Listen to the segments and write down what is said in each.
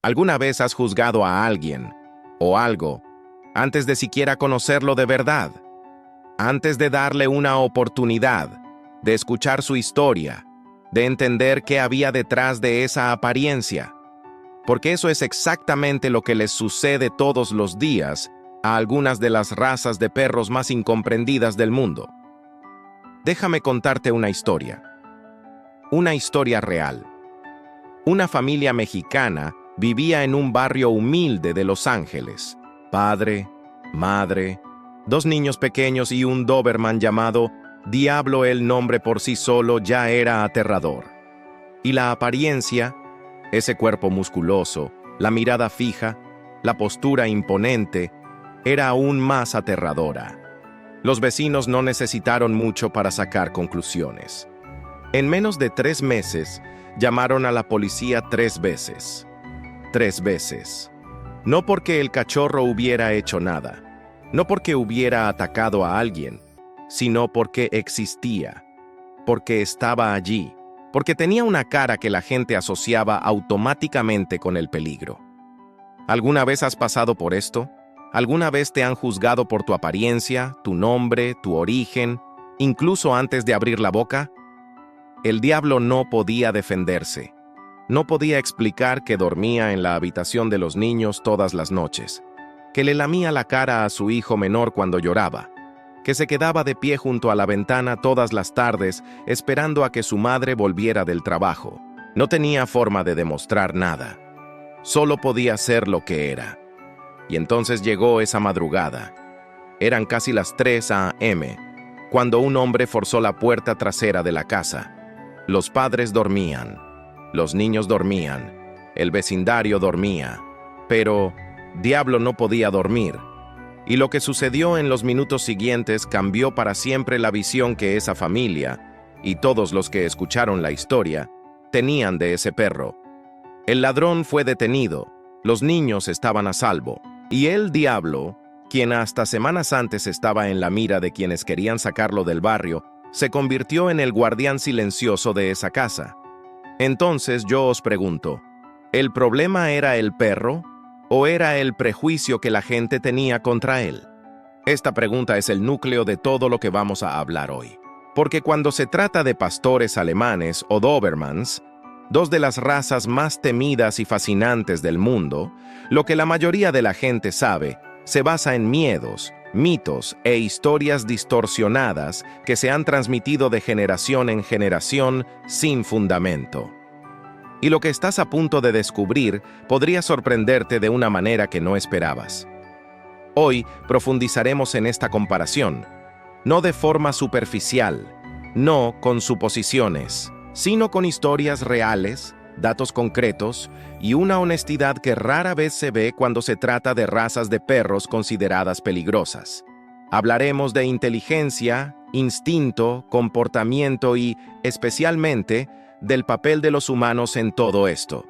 ¿Alguna vez has juzgado a alguien o algo antes de siquiera conocerlo de verdad? Antes de darle una oportunidad, de escuchar su historia, de entender qué había detrás de esa apariencia. Porque eso es exactamente lo que les sucede todos los días a algunas de las razas de perros más incomprendidas del mundo. Déjame contarte una historia real. Una familia mexicana vivía en un barrio humilde de Los Ángeles. Padre, madre, 2 niños pequeños y un Doberman llamado Diablo. El nombre por sí solo ya era aterrador. Y la apariencia, ese cuerpo musculoso, la mirada fija, la postura imponente, era aún más aterradora. Los vecinos no necesitaron mucho para sacar conclusiones. En menos de 3 meses, llamaron a la policía 3 veces. 3 veces. No porque el cachorro hubiera hecho nada, no porque hubiera atacado a alguien, sino porque existía, porque estaba allí, porque tenía una cara que la gente asociaba automáticamente con el peligro. ¿Alguna vez has pasado por esto? ¿Alguna vez te han juzgado por tu apariencia, tu nombre, tu origen, incluso antes de abrir la boca? El diablo no podía defenderse. No podía explicar que dormía en la habitación de los niños todas las noches, que le lamía la cara a su hijo menor cuando lloraba, que se quedaba de pie junto a la ventana todas las tardes esperando a que su madre volviera del trabajo. No tenía forma de demostrar nada. Solo podía ser lo que era. Y entonces llegó esa madrugada. Eran casi las 3 a.m., cuando un hombre forzó la puerta trasera de la casa. Los padres dormían. Los niños dormían, el vecindario dormía, pero Diablo no podía dormir. Y lo que sucedió en los minutos siguientes cambió para siempre la visión que esa familia, y todos los que escucharon la historia, tenían de ese perro. El ladrón fue detenido, los niños estaban a salvo, y el Diablo, quien hasta semanas antes estaba en la mira de quienes querían sacarlo del barrio, se convirtió en el guardián silencioso de esa casa. Entonces yo os pregunto, ¿el problema era el perro o era el prejuicio que la gente tenía contra él? Esta pregunta es el núcleo de todo lo que vamos a hablar hoy. Porque cuando se trata de pastores alemanes o Dobermans, 2 de las razas más temidas y fascinantes del mundo, lo que la mayoría de la gente sabe se basa en miedos, mitos e historias distorsionadas que se han transmitido de generación en generación sin fundamento. Y lo que estás a punto de descubrir podría sorprenderte de una manera que no esperabas. Hoy profundizaremos en esta comparación, no de forma superficial, no con suposiciones, sino con historias reales, datos concretos y una honestidad que rara vez se ve cuando se trata de razas de perros consideradas peligrosas. Hablaremos de inteligencia, instinto, comportamiento y, especialmente, del papel de los humanos en todo esto.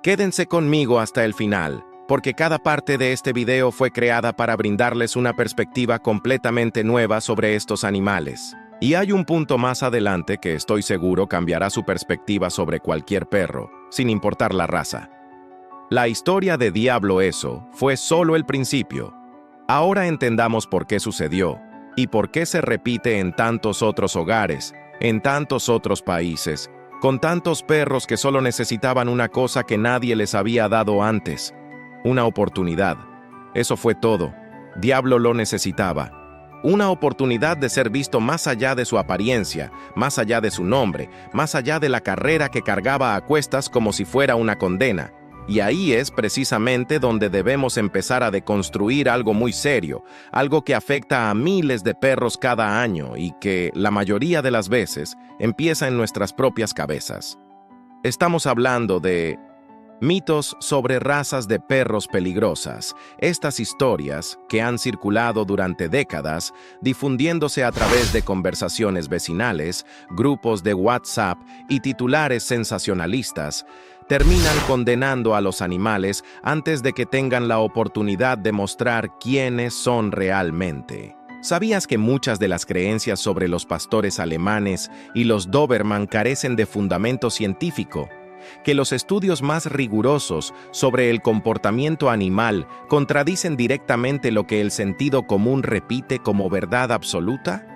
Quédense conmigo hasta el final, porque cada parte de este video fue creada para brindarles una perspectiva completamente nueva sobre estos animales. Y hay un punto más adelante que estoy seguro cambiará su perspectiva sobre cualquier perro, sin importar la raza. La historia de Diablo Eso fue solo el principio. Ahora entendamos por qué sucedió y por qué se repite en tantos otros hogares, en tantos otros países, con tantos perros que solo necesitaban una cosa que nadie les había dado antes, una oportunidad. Eso fue todo. Diablo lo necesitaba. Una oportunidad de ser visto más allá de su apariencia, más allá de su nombre, más allá de la carrera que cargaba a cuestas como si fuera una condena. Y ahí es precisamente donde debemos empezar a deconstruir algo muy serio, algo que afecta a miles de perros cada año y que, la mayoría de las veces, empieza en nuestras propias cabezas. Estamos hablando de mitos sobre razas de perros peligrosas. Estas historias, que han circulado durante décadas, difundiéndose a través de conversaciones vecinales, grupos de WhatsApp y titulares sensacionalistas, terminan condenando a los animales antes de que tengan la oportunidad de mostrar quiénes son realmente. ¿Sabías que muchas de las creencias sobre los pastores alemanes y los Doberman carecen de fundamento científico? que los estudios más rigurosos sobre el comportamiento animal contradicen directamente lo que el sentido común repite como verdad absoluta?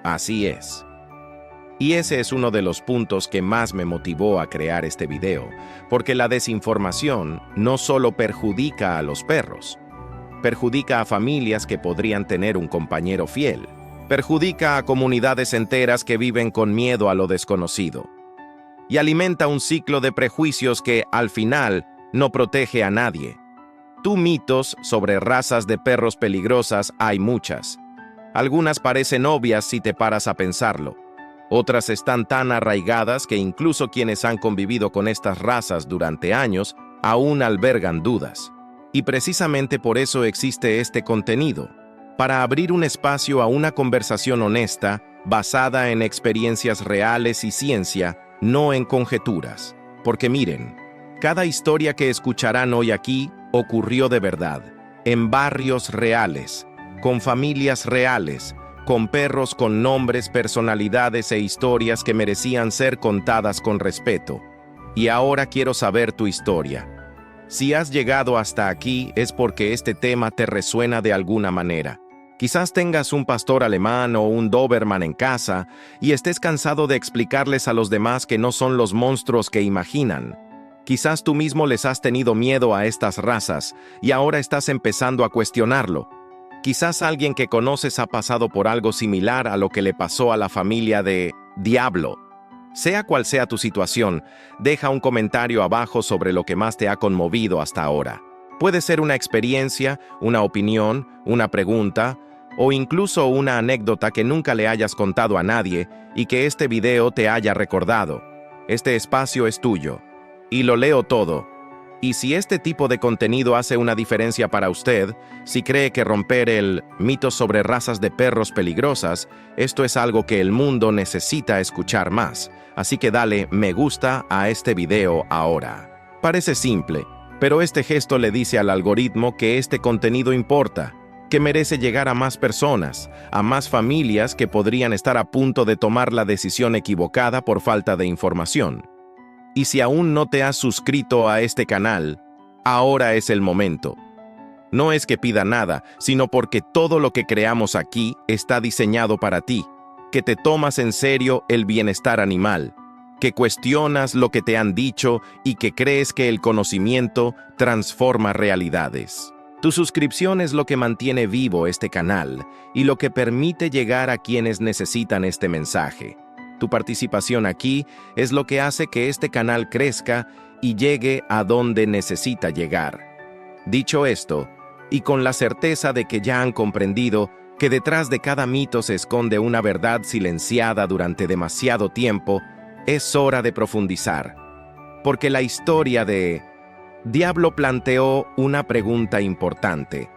Así es. Y ese es uno de los puntos que más me motivó a crear este video, porque la desinformación no solo perjudica a los perros, perjudica a familias que podrían tener un compañero fiel, perjudica a comunidades enteras que viven con miedo a lo desconocido, y alimenta un ciclo de prejuicios que, al final, no protege a nadie. Mitos sobre razas de perros peligrosas hay muchas. Algunas parecen obvias si te paras a pensarlo. Otras están tan arraigadas que incluso quienes han convivido con estas razas durante años aún albergan dudas. Y precisamente por eso existe este contenido, para abrir un espacio a una conversación honesta, basada en experiencias reales y ciencia, no en conjeturas. Porque miren, cada historia que escucharán hoy aquí ocurrió de verdad, en barrios reales, con familias reales, con perros con nombres, personalidades e historias que merecían ser contadas con respeto. Y ahora quiero saber tu historia. Si has llegado hasta aquí es porque este tema te resuena de alguna manera. Quizás tengas un pastor alemán o un Doberman en casa y estés cansado de explicarles a los demás que no son los monstruos que imaginan. Quizás tú mismo les has tenido miedo a estas razas y ahora estás empezando a cuestionarlo. Quizás alguien que conoces ha pasado por algo similar a lo que le pasó a la familia de Diablo. Sea cual sea tu situación, deja un comentario abajo sobre lo que más te ha conmovido hasta ahora. Puede ser una experiencia, una opinión, una pregunta, o incluso una anécdota que nunca le hayas contado a nadie y que este video te haya recordado. Este espacio es tuyo. Y lo leo todo. Y si este tipo de contenido hace una diferencia para usted, si cree que romper el mito sobre razas de perros peligrosas, esto es algo que el mundo necesita escuchar más. Así que dale me gusta a este video ahora. Parece simple, pero este gesto le dice al algoritmo que este contenido importa, que merece llegar a más personas, a más familias que podrían estar a punto de tomar la decisión equivocada por falta de información. Y si aún no te has suscrito a este canal, ahora es el momento. No es que pida nada, sino porque todo lo que creamos aquí está diseñado para ti, que te tomas en serio el bienestar animal, que cuestionas lo que te han dicho y que crees que el conocimiento transforma realidades. Tu suscripción es lo que mantiene vivo este canal y lo que permite llegar a quienes necesitan este mensaje. Tu participación aquí es lo que hace que este canal crezca y llegue a donde necesita llegar. Dicho esto, y con la certeza de que ya han comprendido que detrás de cada mito se esconde una verdad silenciada durante demasiado tiempo, es hora de profundizar. Porque la historia de Diablo planteó una pregunta importante,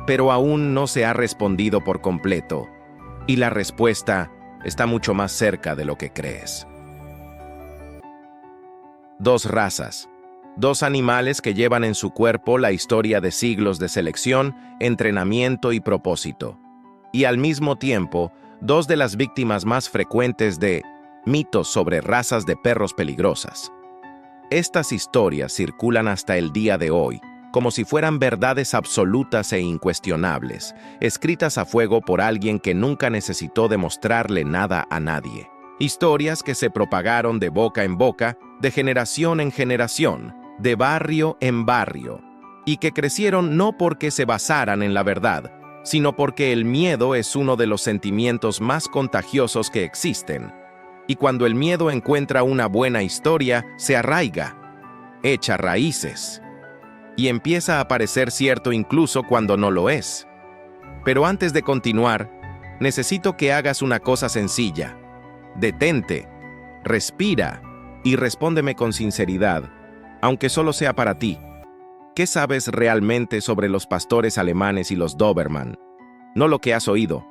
pero aún no se ha respondido por completo. Y la respuesta está mucho más cerca de lo que crees. Dos razas. Dos animales que llevan en su cuerpo la historia de siglos de selección, entrenamiento y propósito. Y al mismo tiempo, dos de las víctimas más frecuentes de mitos sobre razas de perros peligrosas. Estas historias circulan hasta el día de hoy, como si fueran verdades absolutas e incuestionables, escritas a fuego por alguien que nunca necesitó demostrarle nada a nadie. Historias que se propagaron de boca en boca, de generación en generación, de barrio en barrio, y que crecieron no porque se basaran en la verdad, sino porque el miedo es uno de los sentimientos más contagiosos que existen. Y cuando el miedo encuentra una buena historia, se arraiga, echa raíces, y empieza a parecer cierto incluso cuando no lo es. Pero antes de continuar, necesito que hagas una cosa sencilla. Detente, respira y respóndeme con sinceridad, aunque solo sea para ti. ¿Qué sabes realmente sobre los pastores alemanes y los Doberman? No lo que has oído,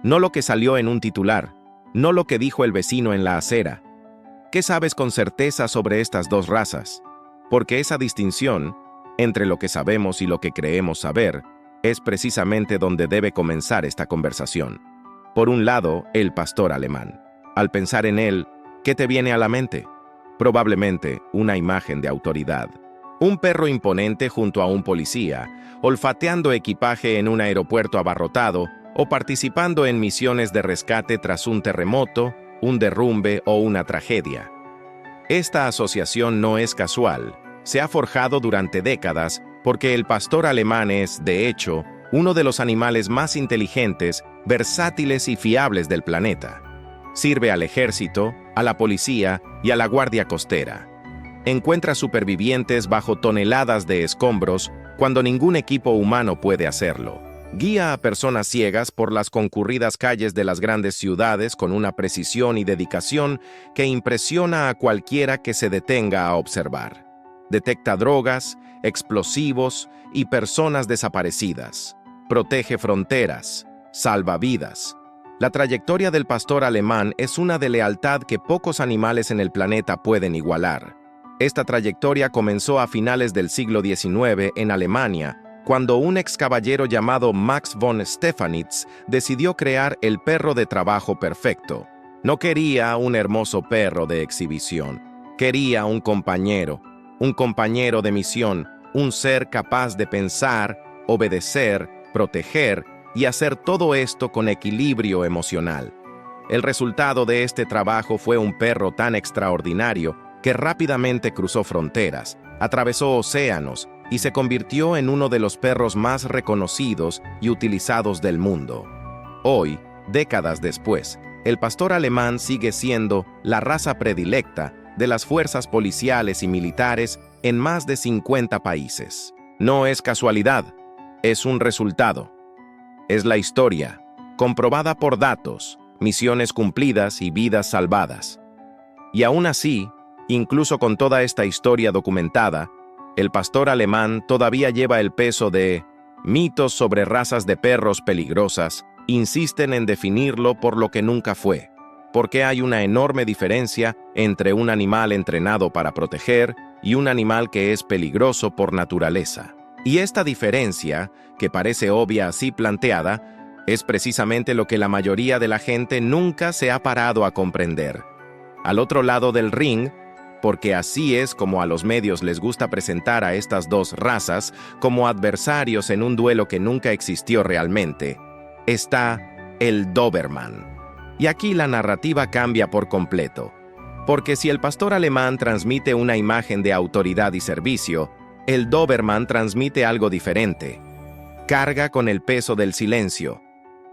no lo que salió en un titular, no lo que dijo el vecino en la acera. ¿Qué sabes con certeza sobre estas dos razas? Porque esa distinción entre lo que sabemos y lo que creemos saber es precisamente donde debe comenzar esta conversación. Por un lado, el pastor alemán. Al pensar en él, ¿qué te viene a la mente? probablemente una imagen de autoridad. Un perro imponente junto a un policía, olfateando equipaje en un aeropuerto abarrotado o participando en misiones de rescate tras un terremoto, un derrumbe o una tragedia. Esta asociación no es casual, se ha forjado durante décadas porque el pastor alemán es, de hecho, uno de los animales más inteligentes, versátiles y fiables del planeta. Sirve al ejército, a la policía y a la guardia costera. Encuentra supervivientes bajo toneladas de escombros cuando ningún equipo humano puede hacerlo. Guía a personas ciegas por las concurridas calles de las grandes ciudades con una precisión y dedicación que impresiona a cualquiera que se detenga a observar. Detecta drogas, explosivos y personas desaparecidas. Protege fronteras, salva vidas. La trayectoria del pastor alemán es una de lealtad que pocos animales en el planeta pueden igualar. Esta trayectoria comenzó a finales del siglo XIX en Alemania, cuando un ex caballero llamado Max von Stephanitz decidió crear el perro de trabajo perfecto. No quería un hermoso perro de exhibición, quería un compañero de misión, un ser capaz de pensar, obedecer, proteger y hacer todo esto con equilibrio emocional. El resultado de este trabajo fue un perro tan extraordinario que rápidamente cruzó fronteras, atravesó océanos y se convirtió en uno de los perros más reconocidos y utilizados del mundo. Hoy, décadas después, el pastor alemán sigue siendo la raza predilecta de las fuerzas policiales y militares en más de 50 países. No es casualidad, es un resultado. Es la historia, comprobada por datos, misiones cumplidas y vidas salvadas. Y aún así, incluso con toda esta historia documentada, el pastor alemán todavía lleva el peso de mitos sobre razas de perros peligrosas, insisten en definirlo por lo que nunca fue, porque hay una enorme diferencia entre un animal entrenado para proteger y un animal que es peligroso por naturaleza. Y esta diferencia, que parece obvia así planteada, es precisamente lo que la mayoría de la gente nunca se ha parado a comprender. Al otro lado del ring, porque así es como a los medios les gusta presentar a estas dos razas como adversarios en un duelo que nunca existió realmente, está el Doberman. Y aquí la narrativa cambia por completo, porque si el pastor alemán transmite una imagen de autoridad y servicio, el Doberman transmite algo diferente. Carga con el peso del silencio,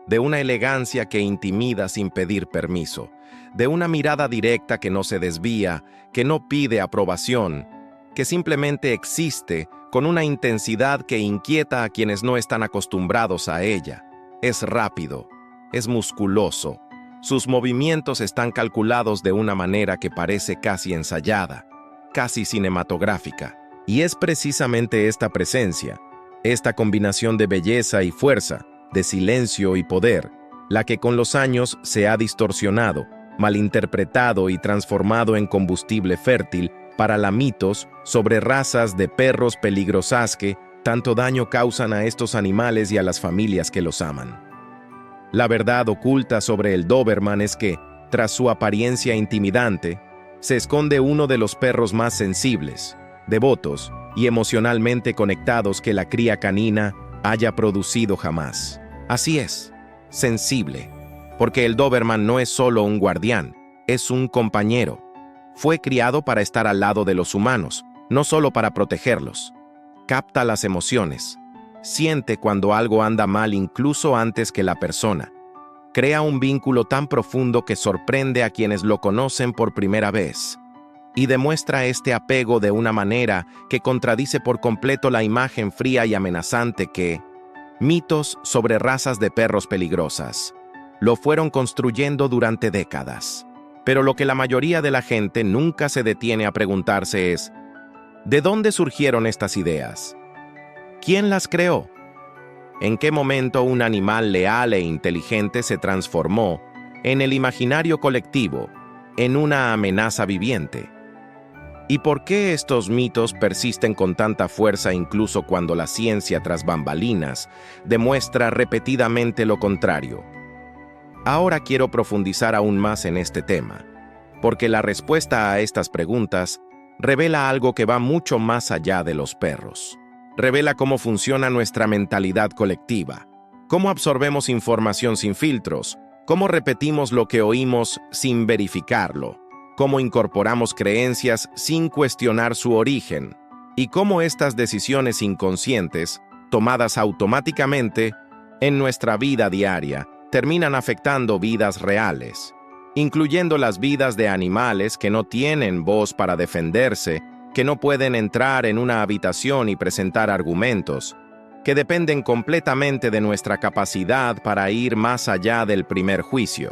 de una elegancia que intimida sin pedir permiso, de una mirada directa que no se desvía, que no pide aprobación, que simplemente existe con una intensidad que inquieta a quienes no están acostumbrados a ella. Es rápido, es musculoso, sus movimientos están calculados de una manera que parece casi ensayada, casi cinematográfica. Y es precisamente esta presencia, esta combinación de belleza y fuerza, de silencio y poder, la que con los años se ha distorsionado, malinterpretado y transformado en combustible fértil para la mitos sobre razas de perros peligrosas que tanto daño causan a estos animales y a las familias que los aman. La verdad oculta sobre el Doberman es que, tras su apariencia intimidante, se esconde uno de los perros más sensibles, devotos y emocionalmente conectados que la cría canina haya producido jamás. Así es, sensible, porque el Doberman no es solo un guardián, es un compañero. Fue criado para estar al lado de los humanos, no solo para protegerlos. Capta las emociones, siente cuando algo anda mal incluso antes que la persona. Crea un vínculo tan profundo que sorprende a quienes lo conocen por primera vez. Y demuestra este apego de una manera que contradice por completo la imagen fría y amenazante que mitos sobre razas de perros peligrosas lo fueron construyendo durante décadas. Pero lo que la mayoría de la gente nunca se detiene a preguntarse es, ¿de dónde surgieron estas ideas? ¿Quién las creó? ¿En qué momento un animal leal e inteligente se transformó en el imaginario colectivo, en una amenaza viviente? ¿Y por qué estos mitos persisten con tanta fuerza incluso cuando la ciencia tras bambalinas demuestra repetidamente lo contrario? Ahora quiero profundizar aún más en este tema, porque la respuesta a estas preguntas revela algo que va mucho más allá de los perros. Revela cómo funciona nuestra mentalidad colectiva, cómo absorbemos información sin filtros, cómo repetimos lo que oímos sin verificarlo, cómo incorporamos creencias sin cuestionar su origen, y cómo estas decisiones inconscientes, tomadas automáticamente en nuestra vida diaria, terminan afectando vidas reales, incluyendo las vidas de animales que no tienen voz para defenderse, que no pueden entrar en una habitación y presentar argumentos, que dependen completamente de nuestra capacidad para ir más allá del primer juicio.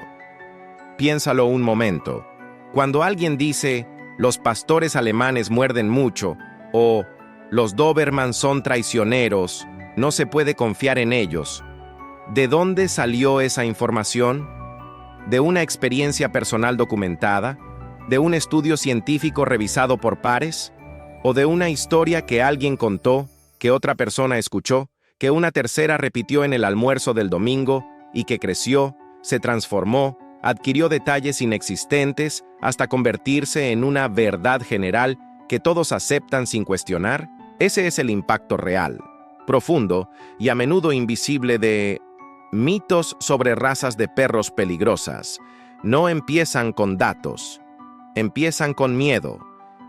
Piénsalo un momento. Cuando alguien dice, los pastores alemanes muerden mucho, o los Doberman son traicioneros, no se puede confiar en ellos, ¿de dónde salió esa información? ¿De una experiencia personal documentada? ¿De un estudio científico revisado por pares? ¿O de una historia que alguien contó, que otra persona escuchó, que una tercera repitió en el almuerzo del domingo y que creció, se transformó, adquirió detalles inexistentes hasta convertirse en una verdad general que todos aceptan sin cuestionar? Ese es el impacto real, profundo y a menudo invisible de mitos sobre razas de perros peligrosas. No empiezan con datos, empiezan con miedo.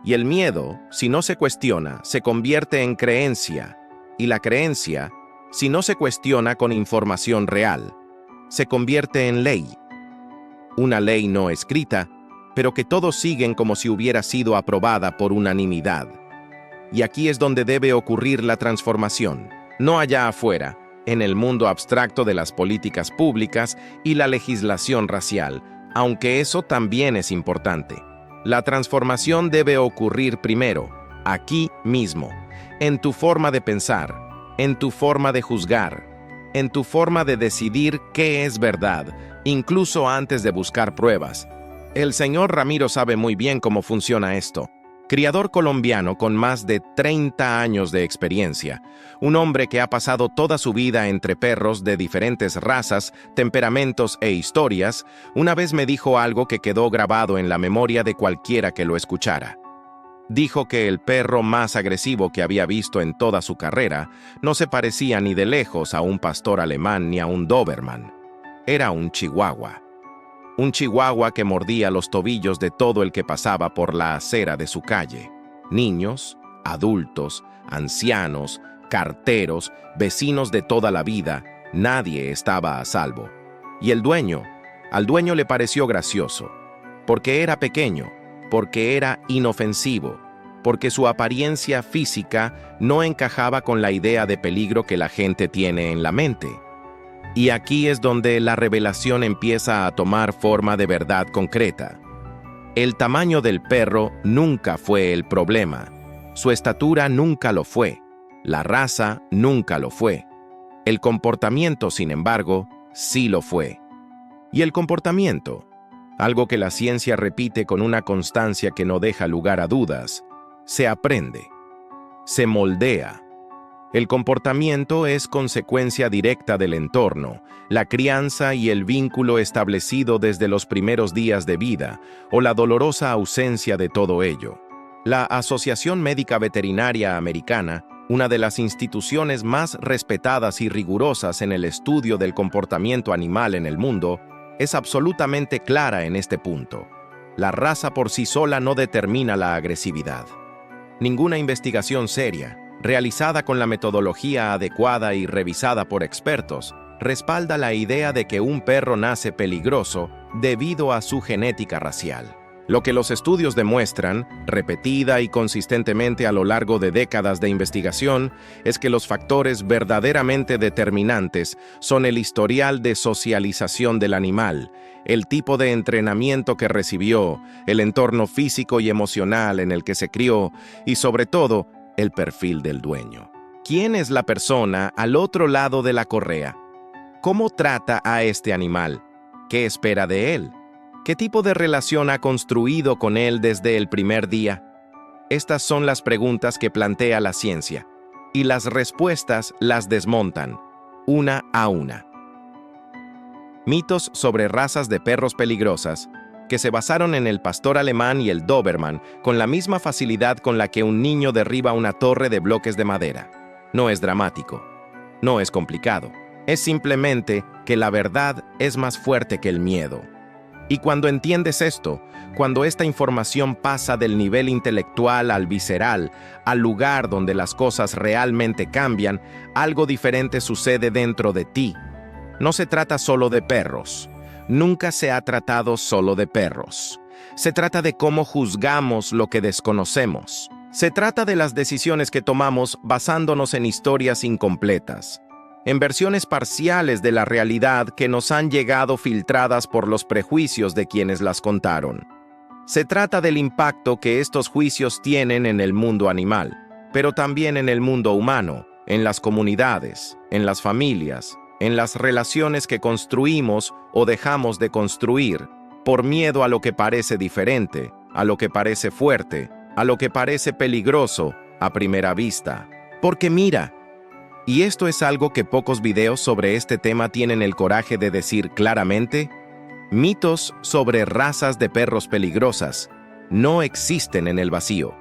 Y el miedo, si no se cuestiona, se convierte en creencia. Y la creencia, si no se cuestiona con información real, se convierte en ley. Una ley no escrita, pero que todos siguen como si hubiera sido aprobada por unanimidad. Y aquí es donde debe ocurrir la transformación, no allá afuera, en el mundo abstracto de las políticas públicas y la legislación racial, aunque eso también es importante. La transformación debe ocurrir primero, aquí mismo, en tu forma de pensar, en tu forma de juzgar, en tu forma de decidir qué es verdad, incluso antes de buscar pruebas. El señor Ramiro sabe muy bien cómo funciona esto. Criador colombiano con más de 30 años de experiencia, un hombre que ha pasado toda su vida entre perros de diferentes razas, temperamentos e historias, una vez me dijo algo que quedó grabado en la memoria de cualquiera que lo escuchara. Dijo que el perro más agresivo que había visto en toda su carrera no se parecía ni de lejos a un pastor alemán ni a un Doberman. Era un chihuahua. Un chihuahua que mordía los tobillos de todo el que pasaba por la acera de su calle. Niños, adultos, ancianos, carteros, vecinos de toda la vida, nadie estaba a salvo. Y al dueño le pareció gracioso, porque era pequeño, porque era inofensivo, porque su apariencia física no encajaba con la idea de peligro que la gente tiene en la mente. Y aquí es donde la revelación empieza a tomar forma de verdad concreta. El tamaño del perro nunca fue el problema. Su estatura nunca lo fue. La raza nunca lo fue. El comportamiento, sin embargo, sí lo fue. Y el comportamiento, algo que la ciencia repite con una constancia que no deja lugar a dudas, se aprende, se moldea. El comportamiento es consecuencia directa del entorno, la crianza y el vínculo establecido desde los primeros días de vida, o la dolorosa ausencia de todo ello. La Asociación Médica Veterinaria Americana, una de las instituciones más respetadas y rigurosas en el estudio del comportamiento animal en el mundo, es absolutamente clara en este punto. La raza por sí sola no determina la agresividad. Ninguna investigación seria, realizada con la metodología adecuada y revisada por expertos, respalda la idea de que un perro nace peligroso debido a su genética racial. Lo que los estudios demuestran, repetida y consistentemente a lo largo de décadas de investigación, es que los factores verdaderamente determinantes son el historial de socialización del animal, el tipo de entrenamiento que recibió, el entorno físico y emocional en el que se crió y, sobre todo, el perfil del dueño. ¿Quién es la persona al otro lado de la correa? ¿Cómo trata a este animal? ¿Qué espera de él? ¿Qué tipo de relación ha construido con él desde el primer día? Estas son las preguntas que plantea la ciencia, y las respuestas las desmontan, una a una. Mitos sobre razas de perros peligrosas, que se basaron en el pastor alemán y el Doberman con la misma facilidad con la que un niño derriba una torre de bloques de madera. No es dramático, no es complicado, es simplemente que la verdad es más fuerte que el miedo. Y cuando entiendes esto, cuando esta información pasa del nivel intelectual al visceral, al lugar donde las cosas realmente cambian, algo diferente sucede dentro de ti. No se trata solo de perros. Nunca se ha tratado solo de perros. Se trata de cómo juzgamos lo que desconocemos. Se trata de las decisiones que tomamos basándonos en historias incompletas, en versiones parciales de la realidad que nos han llegado filtradas por los prejuicios de quienes las contaron. Se trata del impacto que estos juicios tienen en el mundo animal, pero también en el mundo humano, en las comunidades, en las familias, en las relaciones que construimos o dejamos de construir, por miedo a lo que parece diferente, a lo que parece fuerte, a lo que parece peligroso a primera vista. Porque mira, y esto es algo que pocos videos sobre este tema tienen el coraje de decir claramente, mitos sobre razas de perros peligrosas no existen en el vacío.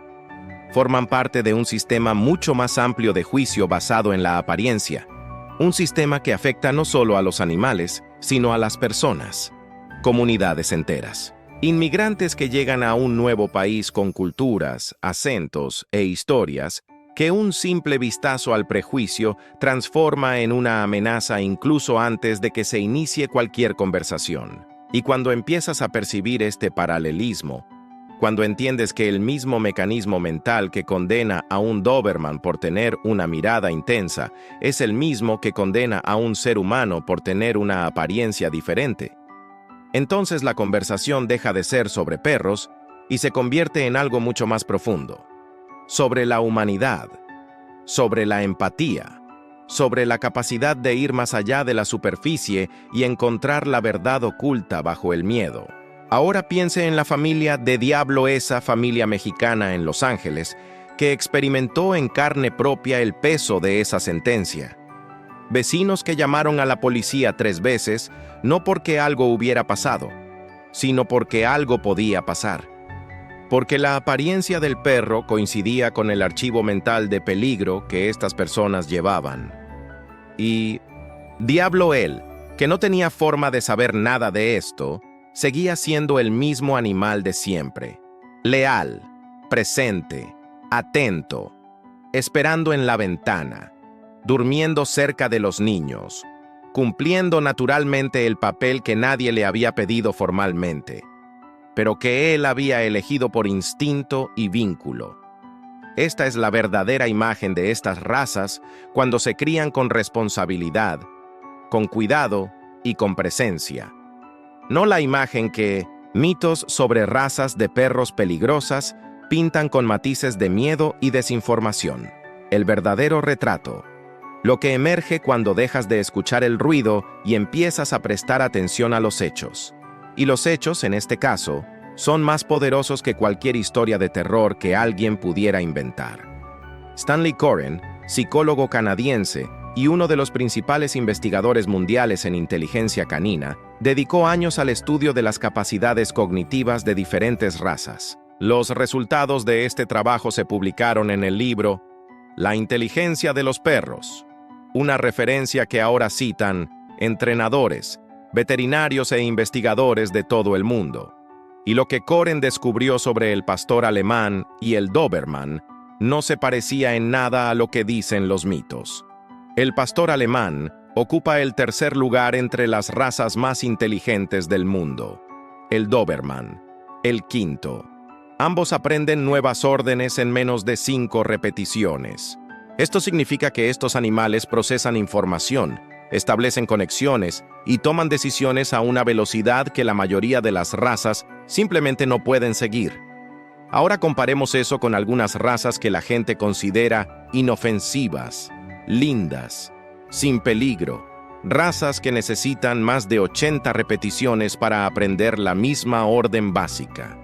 Forman parte de un sistema mucho más amplio de juicio basado en la apariencia. Un sistema que afecta no solo a los animales, sino a las personas, comunidades enteras. Inmigrantes que llegan a un nuevo país con culturas, acentos e historias que un simple vistazo al prejuicio transforma en una amenaza incluso antes de que se inicie cualquier conversación. Y cuando empiezas a percibir este paralelismo, cuando entiendes que el mismo mecanismo mental que condena a un Doberman por tener una mirada intensa es el mismo que condena a un ser humano por tener una apariencia diferente, entonces la conversación deja de ser sobre perros y se convierte en algo mucho más profundo, sobre la humanidad, sobre la empatía, sobre la capacidad de ir más allá de la superficie y encontrar la verdad oculta bajo el miedo. Ahora piense en la familia de Diablo, esa familia mexicana en Los Ángeles, que experimentó en carne propia el peso de esa sentencia. Vecinos que llamaron a la policía 3 veces, no porque algo hubiera pasado, sino porque algo podía pasar. Porque la apariencia del perro coincidía con el archivo mental de peligro que estas personas llevaban. Y Diablo él, que no tenía forma de saber nada de esto, seguía siendo el mismo animal de siempre, leal, presente, atento, esperando en la ventana, durmiendo cerca de los niños, cumpliendo naturalmente el papel que nadie le había pedido formalmente, pero que él había elegido por instinto y vínculo. Esta es la verdadera imagen de estas razas cuando se crían con responsabilidad, con cuidado y con presencia. No la imagen que mitos sobre razas de perros peligrosas pintan con matices de miedo y desinformación. El verdadero retrato. Lo que emerge cuando dejas de escuchar el ruido y empiezas a prestar atención a los hechos. Y los hechos, en este caso, son más poderosos que cualquier historia de terror que alguien pudiera inventar. Stanley Coren, psicólogo canadiense y uno de los principales investigadores mundiales en inteligencia canina, dedicó años al estudio de las capacidades cognitivas de diferentes razas. Los resultados de este trabajo se publicaron en el libro La inteligencia de los perros, una referencia que ahora citan entrenadores, veterinarios e investigadores de todo el mundo. Y lo que Coren descubrió sobre el pastor alemán y el Doberman no se parecía en nada a lo que dicen los mitos. El pastor alemán ocupa el 3er lugar entre las razas más inteligentes del mundo. El Doberman, el 5º. Ambos aprenden nuevas órdenes en menos de 5 repeticiones. Esto significa que estos animales procesan información, establecen conexiones y toman decisiones a una velocidad que la mayoría de las razas simplemente no pueden seguir. Ahora comparemos eso con algunas razas que la gente considera inofensivas, lindas, sin peligro, razas que necesitan más de 80 repeticiones para aprender la misma orden básica.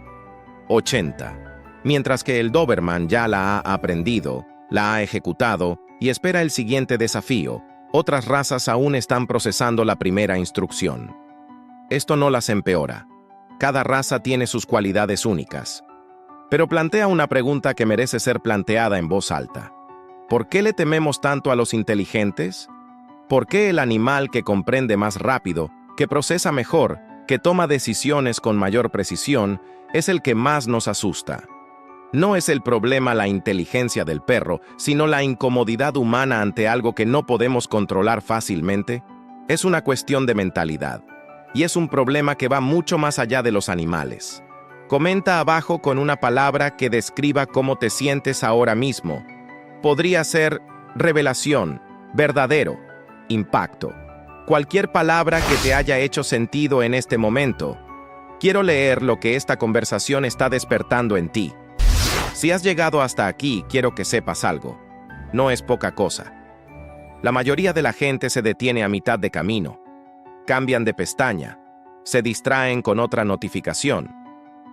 80. Mientras que el Doberman ya la ha aprendido, la ha ejecutado y espera el siguiente desafío, otras razas aún están procesando la primera instrucción. Esto no las empeora, Cada raza tiene sus cualidades únicas. Pero plantea una pregunta que merece ser planteada en voz alta. ¿Por qué le tememos tanto a los inteligentes? ¿Por qué el animal que comprende más rápido, que procesa mejor, que toma decisiones con mayor precisión, es el que más nos asusta? No es el problema la inteligencia del perro, sino la incomodidad humana ante algo que no podemos controlar fácilmente. Es una cuestión de mentalidad, y es un problema que va mucho más allá de los animales. Comenta abajo con una palabra que describa cómo te sientes ahora mismo. Podría ser revelación, verdadero, impacto. Cualquier palabra que te haya hecho sentido en este momento. Quiero leer lo que esta conversación está despertando en ti. Si has llegado hasta aquí, quiero que sepas algo. No es poca cosa. La mayoría de la gente se detiene a mitad de camino. Cambian de pestaña. Se distraen con otra notificación.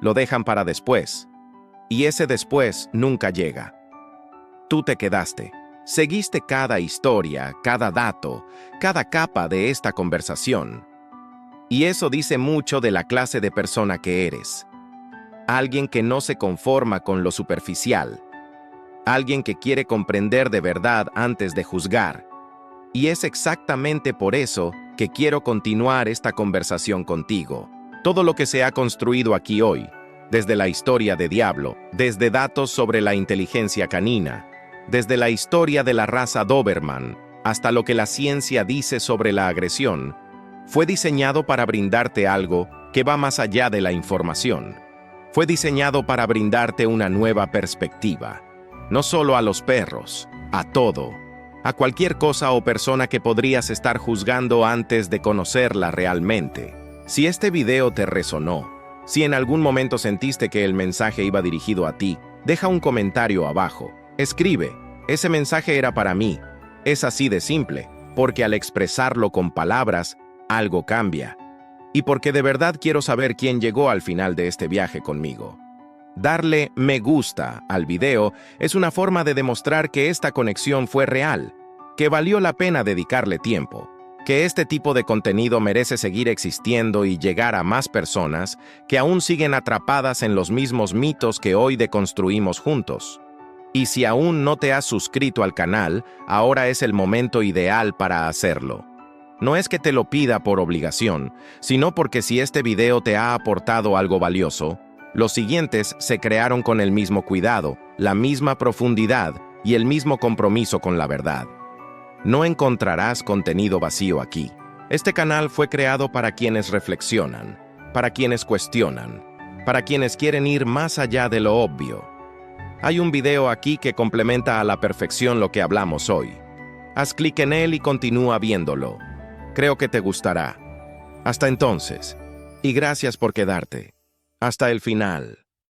Lo dejan para después. Y ese después nunca llega. Tú te quedaste. Seguiste cada historia, cada dato, cada capa de esta conversación. Y eso dice mucho de la clase de persona que eres. Alguien que no se conforma con lo superficial. Alguien que quiere comprender de verdad antes de juzgar. Y es exactamente por eso que quiero continuar esta conversación contigo. Todo lo que se ha construido aquí hoy, desde la historia de Diablo, desde datos sobre la inteligencia canina, desde la historia de la raza Doberman, hasta lo que la ciencia dice sobre la agresión, fue diseñado para brindarte algo que va más allá de la información. Fue diseñado para brindarte una nueva perspectiva, no solo a los perros, a todo, a cualquier cosa o persona que podrías estar juzgando antes de conocerla realmente. Si este video te resonó, si en algún momento sentiste que el mensaje iba dirigido a ti, deja un comentario abajo. Escribe, ese mensaje era para mí. Es así de simple, porque al expresarlo con palabras, algo cambia. Y porque de verdad quiero saber quién llegó al final de este viaje conmigo. Darle me gusta al video es una forma de demostrar que esta conexión fue real, que valió la pena dedicarle tiempo, que este tipo de contenido merece seguir existiendo y llegar a más personas que aún siguen atrapadas en los mismos mitos que hoy deconstruimos juntos. Y si aún no te has suscrito al canal, ahora es el momento ideal para hacerlo. No es que te lo pida por obligación, sino porque si este video te ha aportado algo valioso, los siguientes se crearon con el mismo cuidado, la misma profundidad y el mismo compromiso con la verdad. No encontrarás contenido vacío aquí. Este canal fue creado para quienes reflexionan, para quienes cuestionan, para quienes quieren ir más allá de lo obvio. Hay un video aquí que complementa a la perfección lo que hablamos hoy. Haz clic en él y continúa viéndolo. Creo que te gustará. Hasta entonces. Y gracias por quedarte. Hasta el final.